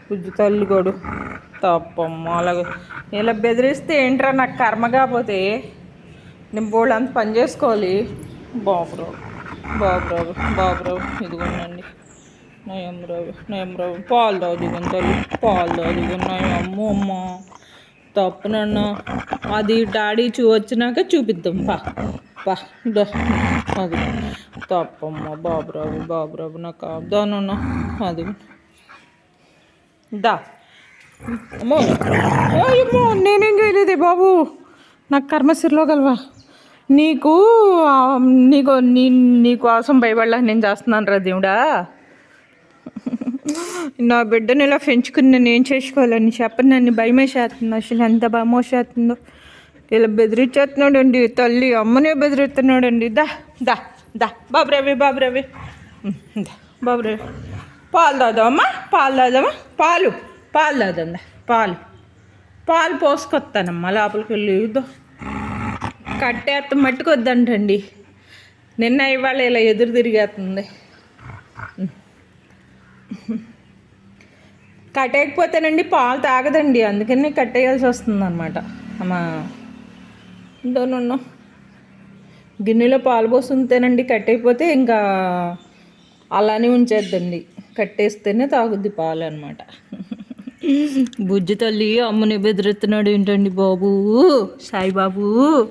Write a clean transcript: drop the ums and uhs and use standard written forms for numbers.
బుజ్జి తల్లిగోడు తప్పమ్మ అలాగే ఇలా బెదిరిస్తే ఏంట్రా నాకు కర్మ కాకపోతే నేను బోళ్ళు అంత పని చేసుకోవాలి. బాబురావు బాబురావు బాబురావు ఇదిగోండి నయంరావు పాలు తాగు దిగుని తల్లి పాలు తాగు దిగున్నాయి. అమ్మ తప్పునన్న అది డాడీ వచ్చినాక చూపిద్దాం పా అది తప్పమ్మ బాబురావు నాకు దానన్న అది దా అమ్మో అమ్మో నేనేం చేయలేదే బాబు నాకు కర్మసిరిలో కలవా నీకు నీకు నీ కోసం భయపడలా నేను చేస్తున్నాను రా దేవుడా. నా బిడ్డని ఇలా పెంచుకుని నేను ఏం చేసుకోవాలని చెప్పని నన్ను భయమేసేస్తుంది. అసలు ఎంత భయమోసేస్తుందో ఇలా బెదిరించేస్తున్నాడు అండి తల్లి అమ్మనే బెదిరిస్తున్నాడండి. దా దా దా బాబురవి బాబురవి పాలు తాదామా పాలు తాదా పాలు పోసుకొస్తానమ్మా లోపలికి వెళ్ళి కట్టేత్త మట్టుకొద్దంటండి. నిన్న ఇవాళ ఇలా ఎదురు తిరిగేస్తుంది. కట్టేయకపోతేనండి పాలు తాగదండి, అందుకని కట్టేయాల్సి వస్తుంది అనమాట. అమ్మా ఇంతోనున్నా గిన్నెలో పాలు పోసి ఉంటేనండి, కట్టేయకపోతే ఇంకా అలానే ఉంచేద్దండి, కట్టేస్తేనే తాగుద్ది పాలు అనమాట. బుజ్జి తల్లి అమ్మని బెదిరెత్తున్నాడు ఏంటండి బాబు సాయిబాబు.